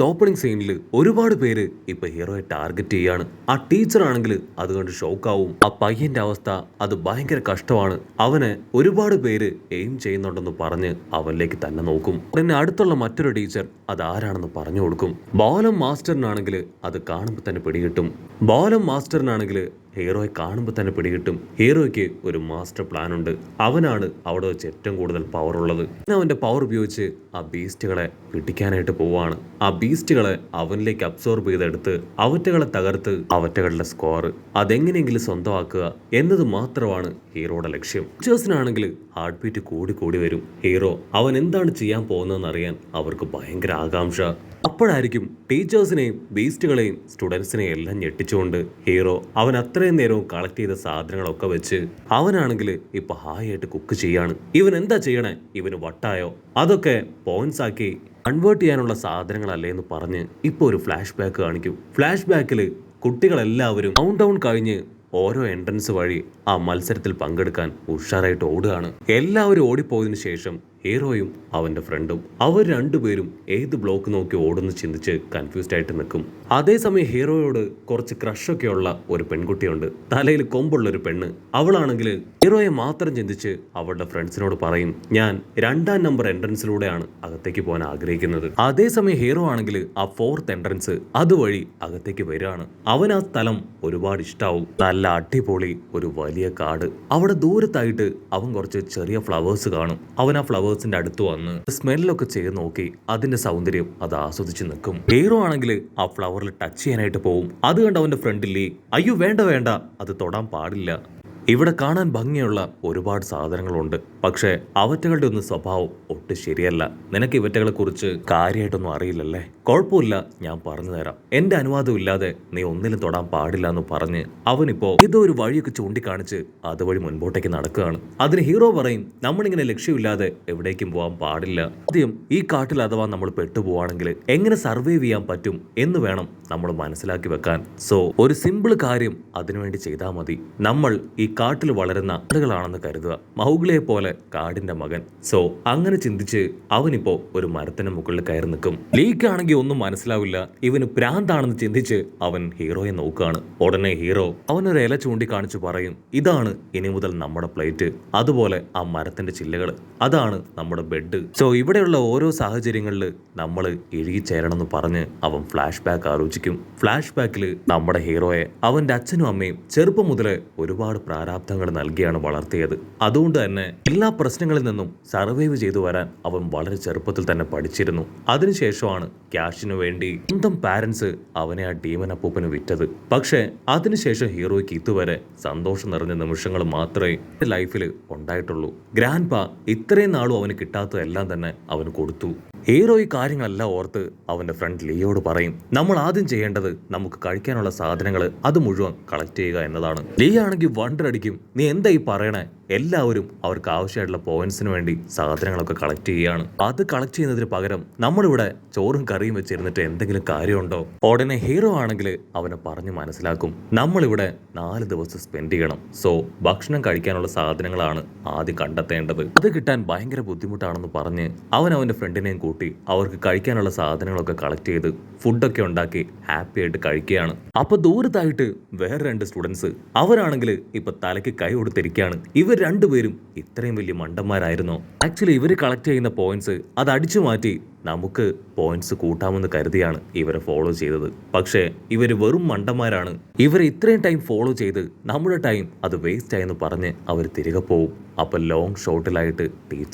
Opening സീനിൽ ഒരുപാട് പേര് ഇപ്പൊ ഹീറോയെ ടാർഗറ്റ് ചെയ്യാണ്. ആ ടീച്ചർ ആണെങ്കിൽ അത് കണ്ട് ഷോക്കാവും. ആ പയ്യന്റെ അവസ്ഥ അത് ഭയങ്കര കഷ്ടമാണ്. അവന് ഒരുപാട് പേര് എയിം ചെയ്യുന്നുണ്ടെന്ന് പറഞ്ഞ് അവനിലേക്ക് തന്നെ നോക്കും. ഉടനെ അടുത്തുള്ള മറ്റൊരു ടീച്ചർ അത് ആരാണെന്ന് പറഞ്ഞു കൊടുക്കും. ബോലം മാസ്റ്ററിനാണെങ്കിൽ അത് കാണുമ്പോൾ തന്നെ പിടികിട്ടും. ബോലം മാസ്റ്ററിനാണെങ്കിൽ ഹീറോയെ കാണുമ്പോൾ തന്നെ പിടികിട്ടും. ഹീറോയ്ക്ക് ഒരു മാസ്റ്റർ പ്ലാൻ ഉണ്ട്. അവനാണ് അവിടെ വെച്ച് ഏറ്റവും കൂടുതൽ പവർ ഉള്ളത്. അവന്റെ പവർ ഉപയോഗിച്ച് ആ ബീസ്റ്റുകളെ പിടിക്കാനായിട്ട് പോവാണ്. ആ ബീസ്റ്റുകളെ അവനിലേക്ക് അബ്സോർബ് ചെയ്തെടുത്ത് അവറ്റകളെ തകർത്ത് അവറ്റകളുടെ സ്കോർ അതെങ്ങനെയെങ്കിലും സ്വന്തമാക്കുക എന്നത് മാത്രമാണ് ഹീറോയുടെ ലക്ഷ്യം. ടീച്ചേഴ്സിനാണെങ്കിൽ ഹാർട്ട് ബീറ്റ് കൂടി കൂടി വരും. ഹീറോ അവൻ എന്താണ് ചെയ്യാൻ പോകുന്നതെന്ന് അറിയാൻ അവർക്ക് ഭയങ്കര ആകാംക്ഷ. അപ്പോഴായിരിക്കും ടീച്ചേഴ്സിനെയും ബീസ്റ്റുകളെയും സ്റ്റുഡൻസിനെയും എല്ലാം ഞെട്ടിച്ചുകൊണ്ട് ഹീറോ അവൻ അത്രയും നേരവും കളക്ട് ചെയ്ത സാധനങ്ങളൊക്കെ വെച്ച് അവനാണെങ്കിൽ ഇപ്പൊ ഹായായിട്ട് കുക്ക് ചെയ്യാണ്. ഇവൻ എന്താ ചെയ്യണേ? ഇവന് വട്ടായോ? അതൊക്കെ പോയിന്റ്സ് ആക്കി കൺവേർട്ട് ചെയ്യാനുള്ള സാധനങ്ങളല്ലേ എന്ന് പറഞ്ഞ് ഇപ്പൊ ഒരു ഫ്ലാഷ് ബാക്ക് കാണിക്കും. ഫ്ലാഷ് ബാക്കിൽ കുട്ടികളെല്ലാവരും കൗണ്ട് ഡൗൺ കഴിഞ്ഞ് ഓരോ എൻട്രൻസ് വഴി ആ മത്സരത്തിൽ പങ്കെടുക്കാൻ ഉഷാറായിട്ട് ഓടുകയാണ്. എല്ലാവരും ഓടിപ്പോയതിനു ശേഷം ഹീറോയും അവന്റെ ഫ്രണ്ടും അവർ രണ്ടുപേരും ഏത് ബ്ലോക്ക് നോക്കി ഓടുന്നു ചിന്തിച്ച് കൺഫ്യൂസ്ഡ് ആയിട്ട് നിൽക്കും. അതേസമയം ഹീറോയോട് കുറച്ച് ക്രഷൊക്കെ ഉള്ള ഒരു പെൺകുട്ടിയുണ്ട്. തലയിൽ കൊമ്പുള്ളൊരു പെണ്ണ്. അവളാണെങ്കിൽ ഹീറോയെ മാത്രം ചിന്തിച്ച് അവളുടെ ഫ്രണ്ട്സിനോട് പറയും, ഞാൻ 2ാം നമ്പർ എൻട്രൻസിലൂടെയാണ് അകത്തേക്ക് പോകാൻ ആഗ്രഹിക്കുന്നത്. അതേസമയം ഹീറോ ആണെങ്കിൽ ആ 4th എൻട്രൻസ് അതുവഴി അകത്തേക്ക് വരികയാണ്. അവൻ ആ സ്ഥലം ഒരുപാട് ഇഷ്ടാവും. നല്ല അടിപൊളി ഒരു വലിയ കാട്. അവിടെ ദൂരത്തായിട്ട് അവൻ കുറച്ച് ചെറിയ ഫ്ലവേഴ്സ് കാണും. അവൻ ആ ഫ്ലവേഴ്സിന്റെ അടുത്ത് വന്ന് സ്മെല്ലൊക്കെ ചെയ്ത് നോക്കി അതിന്റെ സൗന്ദര്യം അത് ആസ്വദിച്ച് നിൽക്കും. ഹീറോ ആണെങ്കിൽ ആ ഫ്ലവറിൽ ടച്ച് ചെയ്യാനായിട്ട് പോവും. അത് കണ്ട് അവന്റെ ഫ്രണ്ടില്ലേ, അയ്യോ വേണ്ട വേണ്ട, അത് തൊടാൻ പാടില്ല. ഇവിടെ കാണാൻ ഭംഗിയുള്ള ഒരുപാട് സാധനങ്ങളുണ്ട്. പക്ഷേ അവറ്റകളുടെ ഒന്നും സ്വഭാവം ഒട്ടും ശരിയല്ല. നിനക്ക് ഇവറ്റകളെ കുറിച്ച് കാര്യമായിട്ടൊന്നും അറിയില്ലല്ലേ? കുഴപ്പമില്ല, ഞാൻ പറഞ്ഞു തരാം. എന്റെ അനുവാദം ഇല്ലാതെ നീ ഒന്നിലും തൊടാൻ പാടില്ല എന്ന് പറഞ്ഞ് അവനിപ്പോ ഏതോ ഒരു വഴിയൊക്കെ ചൂണ്ടിക്കാണിച്ച് അതുവഴി മുൻപോട്ടേക്ക് നടക്കുകയാണ്. അതിന് ഹീറോ പറയും, നമ്മളിങ്ങനെ ലക്ഷ്യമില്ലാതെ എവിടേക്കും പോകാൻ പാടില്ല. ആദ്യം ഈ കാട്ടിൽ അഥവാ നമ്മൾ പെട്ടുപോവാണെങ്കിൽ എങ്ങനെ സർവൈവ് ചെയ്യാൻ പറ്റും എന്ന് വേണം നമ്മൾ മനസ്സിലാക്കി വെക്കാൻ. സോ ഒരു സിമ്പിൾ കാര്യം അതിനുവേണ്ടി ചെയ്താൽ മതി. നമ്മൾ ഈ കാട്ടിൽ വളരുന്ന ആളുകളാണെന്ന് കരുതുക. മൗഗ്ലിയെ പോലെ കാടിന്റെ മകൻ. സോ അങ്ങനെ ചിന്തിച്ച് അവനിപ്പോ ഒരു മരത്തിന് മുകളിൽ കയറി നിൽക്കും. ലീക്കാണെങ്കിൽ ഒന്നും മനസ്സിലാവില്ല. ഇവന് പ്രാന്താണെന്ന് ചിന്തിച്ച് അവൻ ഹീറോയെ നോക്കുകയാണ്. ഉടനെ ഹീറോ അവനൊരു ഇല ചൂണ്ടിക്കാണിച്ച് പറയും, ഇതാണ് ഇനി മുതൽ നമ്മുടെ പ്ലേറ്റ്. അതുപോലെ ആ മരത്തിന്റെ ചില്ലകൾ, അതാണ് നമ്മുടെ ബെഡ്. സോ ഇവിടെയുള്ള ഓരോ സാഹചര്യങ്ങളിൽ നമ്മൾ ഇഴുകിച്ചേരണം എന്ന് പറഞ്ഞ് അവൻ ഫ്ലാഷ് ബാക്ക് ആലോചിക്കും. ഫ്ലാഷ് ബാക്കിൽ നമ്മുടെ ഹീറോയെ അവന്റെ അച്ഛനും അമ്മയും ചെറുപ്പം മുതലേ ഒരുപാട് പ്രാരാബ്ധങ്ങൾ നൽകിയാണ് വളർത്തിയത്. അതുകൊണ്ട് തന്നെ എല്ലാ പ്രശ്നങ്ങളിൽ നിന്നും സർവൈവ് ചെയ്തു വരാൻ അവൻ വളരെ ചെറുപ്പത്തിൽ തന്നെ പഠിച്ചിരുന്നു. അതിനുശേഷമാണ് ക്യാഷിനു വേണ്ടി സ്വന്തം പാരന്റ്സ് അവനെ ആ ഡീമൻ അപ്പൂപ്പന് വിറ്റത്. പക്ഷേ അതിനുശേഷം ഹീറോയ്ക്ക് ഇതുവരെ സന്തോഷം നിറഞ്ഞ നിമിഷങ്ങൾ മാത്രമേ ലൈഫിൽ ഉണ്ടായിട്ടുള്ളൂ. ഗ്രാൻഡ് പാ ഇത്രയും നാളും അവന് കിട്ടാത്തതെല്ലാം തന്നെ അവന് കൊടുത്തു. ഹീറോ ഈ കാര്യങ്ങളെല്ലാം ഓർത്ത് അവന്റെ ഫ്രണ്ട് ലിയോട് പറയും, നമ്മൾ ആദ്യം ചെയ്യേണ്ടത് നമുക്ക് കഴിക്കാനുള്ള സാധനങ്ങൾ അത് മുഴുവൻ കളക്ട് ചെയ്യുക എന്നതാണ്. ലിയോ ആണെങ്കിൽ വണ്ടർ അടിക്കും, നീ എന്താ ഈ പറയണേ? എല്ലാവരും അവർക്ക് ആവശ്യമായിട്ടുള്ള പോയിന്റ്സിന് വേണ്ടി സാധനങ്ങളൊക്കെ കളക്ട് ചെയ്യുകയാണ്. അത് കളക്ട് ചെയ്യുന്നതിന് പകരം നമ്മളിവിടെ ചോറും കറിയും വെച്ചിരുന്നിട്ട് എന്തെങ്കിലും കാര്യമുണ്ടോ? ഉടനെ ഹീറോ ആണെങ്കിൽ അവനെ പറഞ്ഞ് മനസ്സിലാക്കും, നമ്മളിവിടെ 4 ദിവസം സ്പെൻഡ് ചെയ്യണം. സോ ഭക്ഷണം കഴിക്കാനുള്ള സാധനങ്ങളാണ് ആദ്യം കണ്ടെത്തേണ്ടത്. അത് കിട്ടാൻ ഭയങ്കര ബുദ്ധിമുട്ടാണെന്ന് പറഞ്ഞ് അവൻ അവന്റെ ഫ്രണ്ടിനെയും കൂട്ടി അവർക്ക് കഴിക്കാനുള്ള സാധനങ്ങളൊക്കെ കളക്ട് ചെയ്ത് ഫുഡൊക്കെ ഉണ്ടാക്കി ഹാപ്പി ആയിട്ട് കഴിക്കുകയാണ്. അപ്പൊ ദൂരത്തായിട്ട് വേറെ 2 സ്റ്റുഡൻസ് അവരാണെങ്കിൽ ഇപ്പൊ തലയ്ക്ക് കൈ കൊടുത്തിരിക്കുകയാണ്. ഇവർ രണ്ടുപേരും ഇത്രയും വലിയ മണ്ടന്മാരായിരുന്നോ? ആക്ച്വലി ഇവർ കളക്ട് ചെയ്യുന്ന പോയിന്റ്സ് അത് അടിച്ചു മാറ്റി നമുക്ക് പോയിന്റ്സ് കൂട്ടാമെന്ന് കരുതിയാണ് ഇവരെ ഫോളോ ചെയ്തത്. പക്ഷേ ഇവര് വെറും മണ്ടന്മാരാണ്. ഇവരെ ഇത്രയും ടൈം ഫോളോ ചെയ്ത് നമ്മുടെ ടൈം അത് വേസ്റ്റ് ആയെന്ന് പറഞ്ഞ് അവർ തിരികെ പോവും. അപ്പൊ ലോങ് ഷോട്ടിലായിട്ട്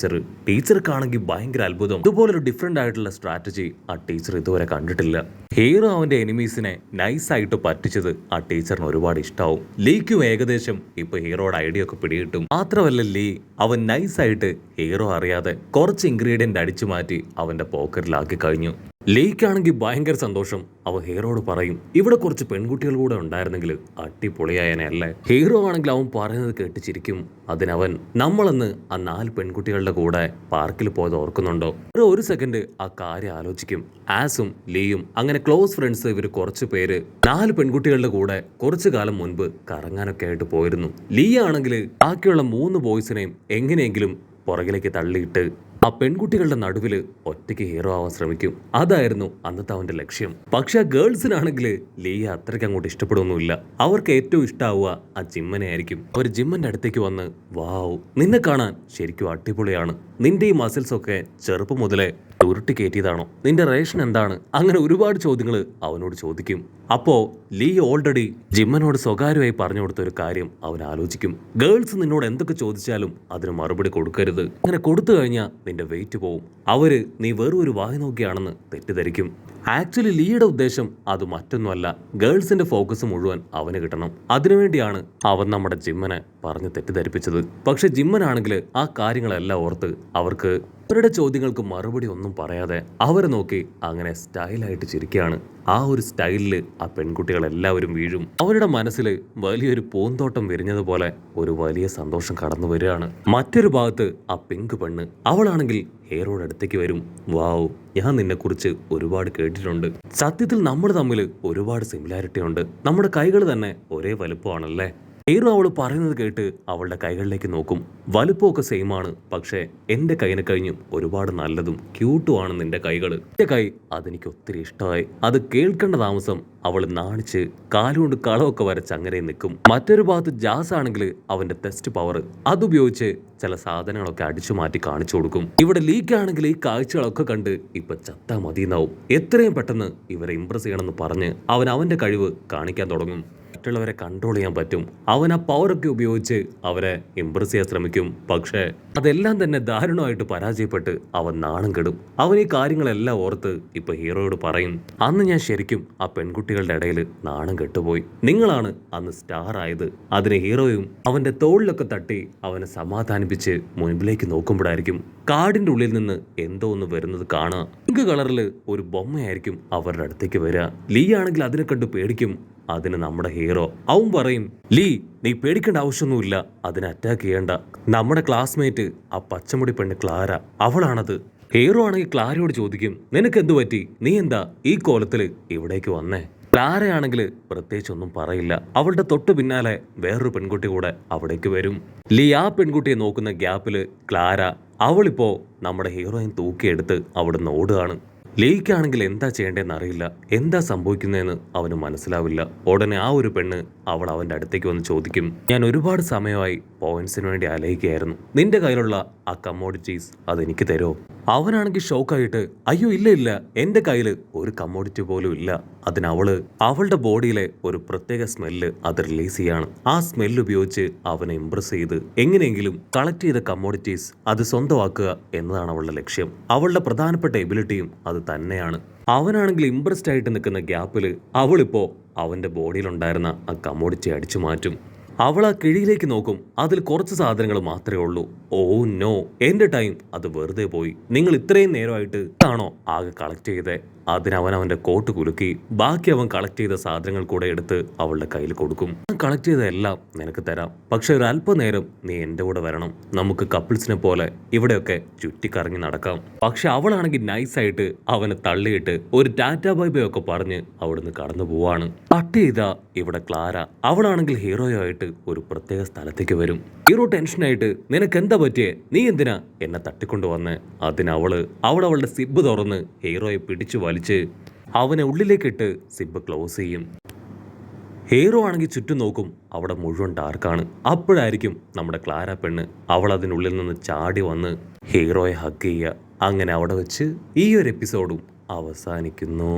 ടീച്ചർക്കാണെങ്കിൽ ഭയങ്കര അത്ഭുതം. ഇതുപോലൊരു ഡിഫറെന്റ് ആയിട്ടുള്ള സ്ട്രാറ്റജി ആ ടീച്ചർ ഇതുവരെ കണ്ടിട്ടില്ല. ഹീറോ അവന്റെ എനിമീസിനെ നൈസായിട്ട് പറ്റിച്ചത് ആ ടീച്ചറിന് ഒരുപാട് ഇഷ്ടാവും. ലീക്കും ഏകദേശം ഇപ്പൊ ഹീറോയുടെ ഐഡിയ ഒക്കെ പിടികിട്ടും. മാത്രമല്ല ലീ അവൻ നൈസായിട്ട് ഹീറോ അറിയാതെ കുറച്ച് ഇൻഗ്രീഡിയന്റ് അടിച്ചു മാറ്റി അവന്റെ പോക്കറ്റിലാക്കി കഴിഞ്ഞു. ലീക്കാണെങ്കിൽ ഭയങ്കര സന്തോഷം. അവൻ ഹീറോയോട് പറയും, ഇവിടെ കുറച്ച് പെൺകുട്ടികൾ കൂടെ ഉണ്ടായിരുന്നെങ്കിൽ അടിപൊളിയായനെ അല്ലേ? ഹീറോ ആണെങ്കിൽ അവൻ പറയുന്നത് കേട്ട് ചിരിക്കും. അതിനവൻ, നമ്മളെന്ന് ആ 4 പെൺകുട്ടികളുടെ കൂടെ പാർക്കിൽ പോയത് ഓർക്കുന്നുണ്ടോ? ഒരു സെക്കൻഡ് ആ കാര്യം ആലോചിക്കും. ആസും ലീയും അങ്ങനെ ക്ലോസ് ഫ്രണ്ട്സ് ഇവർ കുറച്ച് പേര് 4 പെൺകുട്ടികളുടെ കൂടെ കുറച്ചു കാലം മുൻപ് കറങ്ങാനൊക്കെ ആയിട്ട് പോയിരുന്നു. ലീ ആണെങ്കിൽ ബാക്കിയുള്ള 3 ബോയ്സിനെയും എങ്ങനെയെങ്കിലും പുറകിലേക്ക് തള്ളിയിട്ട് ആ പെൺകുട്ടികളുടെ നടുവിൽ ഒറ്റയ്ക്ക് ഹീറോ ആവാൻ ശ്രമിക്കും. അതായിരുന്നു അന്നത്തെ അവന്റെ ലക്ഷ്യം. പക്ഷെ ആ ഗേൾസിനാണെങ്കിൽ ലീയെ അത്രയ്ക്ക് അങ്ങോട്ട് ഇഷ്ടപ്പെടുമൊന്നുമില്ല. അവർക്ക് ഏറ്റവും ഇഷ്ടാവുക ആ ജിമ്മനെ ആയിരിക്കും. അവർ ജിമ്മന്റെ അടുത്തേക്ക് വന്ന്, വാവ്, നിന്നെ കാണാൻ ശരിക്കും അടിപൊളിയാണ്, നിന്റെ ഈ മസിൽസ് ഒക്കെ ചെറുപ്പം മുതലേ ഉരുട്ടി കയറ്റിയതാണോ, നിന്റെ റേഷൻ എന്താണ്, അങ്ങനെ ഒരുപാട് ചോദ്യങ്ങൾ അവനോട് ചോദിക്കും. അപ്പോ ലീ ഓൾറെഡി ജിമ്മനോട് സ്വകാര്യമായി പറഞ്ഞു കൊടുത്ത ഒരു കാര്യം അവൻ ആലോചിക്കും. ഗേൾസ് നിന്നോട് എന്തൊക്കെ ചോദിച്ചാലും അതിന് മറുപടി കൊടുക്കരുത്. അങ്ങനെ കൊടുത്തു കഴിഞ്ഞാൽ നിന്റെ വെയിറ്റ് പോവും. അവര് നീ വെറും ഒരു വായി നോക്കിയാണെന്ന് തെറ്റിദ്ധരിക്കും. ആക്ച്വലി ലീയുടെ ഉദ്ദേശം അത് മറ്റൊന്നുമല്ല. ഗേൾസിന്റെ ഫോക്കസ് മുഴുവൻ അവന് കിട്ടണം. അതിനുവേണ്ടിയാണ് അവൻ നമ്മുടെ ജിമ്മനെ പറഞ്ഞ് തെറ്റിദ്ധരിപ്പിച്ചത്. പക്ഷെ ജിമ്മനാണെങ്കിൽ ആ കാര്യങ്ങളെല്ലാം ഓർത്ത് അവർക്ക് അവരുടെ ചോദ്യങ്ങൾക്ക് മറുപടി ഒന്നും പറയാതെ അവരെ നോക്കി അങ്ങനെ സ്റ്റൈലായിട്ട് ചിരിക്കുകയാണ്. ആ ഒരു സ്റ്റൈലില് ആ പെൺകുട്ടികൾ എല്ലാവരും വീഴും. അവരുടെ മനസ്സിൽ വലിയൊരു പൂന്തോട്ടം വിരിഞ്ഞതുപോലെ ഒരു വലിയ സന്തോഷം കടന്നു വരികയാണ്. മറ്റൊരു ഭാഗത്ത് ആ പിങ്ക് പെണ്ണ്, അവളാണെങ്കിൽ ഹീറോയുടെ അടുത്തേക്ക് വരും. വാവ്, ഞാൻ നിന്നെ കുറിച്ച് ഒരുപാട് കേട്ടിട്ടുണ്ട്. സത്യത്തിൽ നമ്മൾ തമ്മിൽ ഒരുപാട് സിമിലാരിറ്റി ഉണ്ട്. നമ്മുടെ കൈകൾ തന്നെ ഒരേ വലുപ്പമാണല്ലേ. ഹീറോ അവൾ പറയുന്നത് കേട്ട് അവളുടെ കൈകളിലേക്ക് നോക്കും. വലുപ്പമൊക്കെ സെയിം ആണ്, പക്ഷേ എന്റെ കൈനെ കഴിഞ്ഞും ഒരുപാട് നല്ലതും ക്യൂട്ടുമാണ് നിന്റെ കൈകൾ. എന്റെ കൈ അതെനിക്ക് ഒത്തിരി ഇഷ്ടമായി. അത് കേൾക്കേണ്ട താമസം അവൾ നാണിച്ച് കാലുകൊണ്ട് കളമൊക്കെ വരച്ച് അങ്ങനെ നിൽക്കും. മറ്റൊരു ഭാഗത്ത് ജാസ് ആണെങ്കിൽ അവന്റെ ടെസ്റ്റ് പവർ അതുപയോഗിച്ച് ചില സാധനങ്ങളൊക്കെ അടിച്ചു മാറ്റി കാണിച്ചു കൊടുക്കും. ഇവിടെ ലീക്കാണെങ്കിൽ ഈ കാഴ്ചകളൊക്കെ കണ്ട് ഇപ്പൊ ചത്താ മതിയെന്നാവും. എത്രയും പെട്ടെന്ന് ഇവരെ ഇംപ്രസ് ചെയ്യണമെന്ന് പറഞ്ഞ് അവൻ അവന്റെ കഴിവ് കാണിക്കാൻ തുടങ്ങും. മറ്റുള്ളവരെ കൺട്രോൾ ചെയ്യാൻ പറ്റും. അവൻ ആ പവറൊക്കെ ഉപയോഗിച്ച് അവരെ ഇംപ്രസ് ചെയ്യാൻ ശ്രമിക്കും. പക്ഷേ അതെല്ലാം തന്നെ ദാരുണമായിട്ട് പരാജയപ്പെട്ട് അവൻ നാണം കെടും. അവൻ ഈ കാര്യങ്ങളെല്ലാം ഓർത്ത് ഇപ്പൊ ഹീറോയോട് പറയും, അന്ന് ഞാൻ ശരിക്കും ആ പെൺകുട്ടികളുടെ ഇടയിൽ നാണം കെട്ടുപോയി. നിങ്ങളാണ് അന്ന് സ്റ്റാർ ആയത്. അതിന് ഹീറോയും അവന്റെ തോളിലൊക്കെ തട്ടി അവനെ സമാധാനിപ്പിച്ച് മുൻപിലേക്ക് നോക്കുമ്പോഴായിരിക്കും കാടിന്റെ ഉള്ളിൽ നിന്ന് എന്തോ ഒന്ന് വരുന്നത് കാണാം. പിങ്ക് കളറിൽ ഒരു ബൊമ്മയായിരിക്കും അവരുടെ അടുത്തേക്ക് വരിക. ലീ ആണെങ്കിൽ അതിനെ കണ്ട് പേടിക്കും. അതിന് നമ്മുടെ ഹീറോ അവൻ പറയും, ലീ, നീ പേടിക്കേണ്ട ആവശ്യമൊന്നുമില്ല, അതിനെ അറ്റാക്ക് ചെയ്യണ്ട. നമ്മുടെ ക്ലാസ്മേറ്റ് ആ പച്ചമുടി പെണ്ണ് ക്ലാര, അവളാണത്. ഹീറോ ആണെങ്കിൽ ക്ലാരയോട് ചോദിക്കും, നിനക്ക് എന്തു പറ്റി, നീ എന്താ ഈ കോലത്തില് ഇവിടേക്ക് വന്നേ? ക്ലാരയാണെങ്കിൽ പ്രത്യേകിച്ചൊന്നും പറയില്ല. അവളുടെ തൊട്ടു പിന്നാലെ വേറൊരു പെൺകുട്ടി കൂടെ അവിടേക്ക് വരും. ലീ ആ പെൺകുട്ടിയെ നോക്കുന്ന ഗ്യാപ്പില് ക്ലാര അവളിപ്പോ നമ്മുടെ ഹീറോയിൻ തൂക്കിയെടുത്ത് അവിടുന്ന് ഓടുകയാണ്. ലീക്കാണെങ്കിൽ എന്താ ചെയ്യേണ്ടതെന്ന് അറിയില്ല. എന്താ സംഭവിക്കുന്നതെന്ന് അവന് മനസ്സിലാവില്ല. ഉടനെ ആ ഒരു പെണ്ണ് അവൾ അവന്റെ അടുത്തേക്ക് വന്ന് ചോദിക്കും, ഞാൻ ഒരുപാട് സമയമായി പോയിന്റ്സിന് വേണ്ടി അലയിക്കുകയായിരുന്നു. നിന്റെ കയ്യിലുള്ള ആ കമ്മോഡിറ്റീസ് അതെനിക്ക് തരുമോ? അവനാണെങ്കിൽ ഷോക്കായിട്ട്, അയ്യോ ഇല്ല ഇല്ല, എന്റെ കയ്യിൽ ഒരു കമ്മോഡിറ്റി പോലും ഇല്ല. അതിനവള് അവളുടെ ബോഡിയിലെ ഒരു പ്രത്യേക സ്മെല്ല് അത് റിലീസ് ചെയ്യാണ്. ആ സ്മെല്ല് ഉപയോഗിച്ച് അവനെ ഇംപ്രസ് ചെയ്ത് എങ്ങനെയെങ്കിലും കളക്ട് ചെയ്ത കമ്മോഡിറ്റീസ് അത് സ്വന്തമാക്കുക എന്നതാണ് അവളുടെ ലക്ഷ്യം. അവളുടെ പ്രധാനപ്പെട്ട എബിലിറ്റിയും അത് തന്നെയാണ്. അവനാണെങ്കിൽ ഇംപ്രസ്ഡ് ആയിട്ട് നിൽക്കുന്ന ഗ്യാപ്പില് അവളിപ്പോ അവന്റെ ബോഡിയിലുണ്ടായിരുന്ന ആ കമ്മോഡിറ്റി അടിച്ചു മാറ്റും. അവൾ ആ കിഴിയിലേക്ക് നോക്കും. അതിൽ കുറച്ച് സാധനങ്ങൾ മാത്രമേ ഉള്ളൂ. ഓ നോ, എന്റെ ടൈം അത് വെറുതെ പോയി. നിങ്ങൾ ഇത്രയും നേരമായിട്ട് ആണോ ആകെ കളക്ട് ചെയ്തേ? അതിനവൻ അവന്റെ കോട്ട് കുലുക്കി ബാക്കി അവൻ കളക്ട് ചെയ്ത സാധനങ്ങൾ കൂടെ എടുത്ത് അവളുടെ കയ്യിൽ കൊടുക്കും. ഞാൻ കളക്ട് ചെയ്ത എല്ലാം നിനക്ക് തരാം, പക്ഷെ ഒരു അല്പനേരം നീ എന്റെ കൂടെ വരണം. നമുക്ക് കപ്പിൾസിനെ പോലെ ഇവിടെയൊക്കെ ചുറ്റിക്കറങ്ങി നടക്കാം. പക്ഷെ അവളാണെങ്കിൽ നൈസായിട്ട് അവനെ തള്ളിയിട്ട് ഒരു ടാറ്റാ ബൈ ബൈ ഒക്കെ പറഞ്ഞ് അവിടുന്ന് കടന്നു പോവാണ്. കട്ട് ചെയ്ത ഇവിടെ ക്ലാര, അവളാണെങ്കിൽ ഹീറോയുമായിട്ട് ഒരു പ്രത്യേക സ്ഥലത്തേക്ക് വരും. ഹീറോ ടെൻഷനായിട്ട്, നിനക്ക് എന്താ പറ്റിയേ, നീ എന്തിനാ എന്നെ തട്ടിക്കൊണ്ടു വന്നേ? അതിനവള് അവളുടെ സിബ് തുറന്ന് ഹീറോയെ പിടിച്ചു വലിച്ച് അവനെ ഉള്ളിലേക്കിട്ട് സിബ് ക്ലോസ് ചെയ്യും. ഹീറോ ആണെങ്കിൽ ചുറ്റും നോക്കും. അവിടെ മുഴുവൻ ഡാർക്കാണ്. അപ്പോഴായിരിക്കും നമ്മുടെ ക്ലാര പെണ്ണ് അവൾ അതിനുള്ളിൽ നിന്ന് ചാടി വന്ന് ഹീറോയെ ഹഗ് ചെയ്യുക. അങ്ങനെ അവിടെ വെച്ച് ഈ ഒരു എപ്പിസോഡും അവസാനിക്കുന്നു.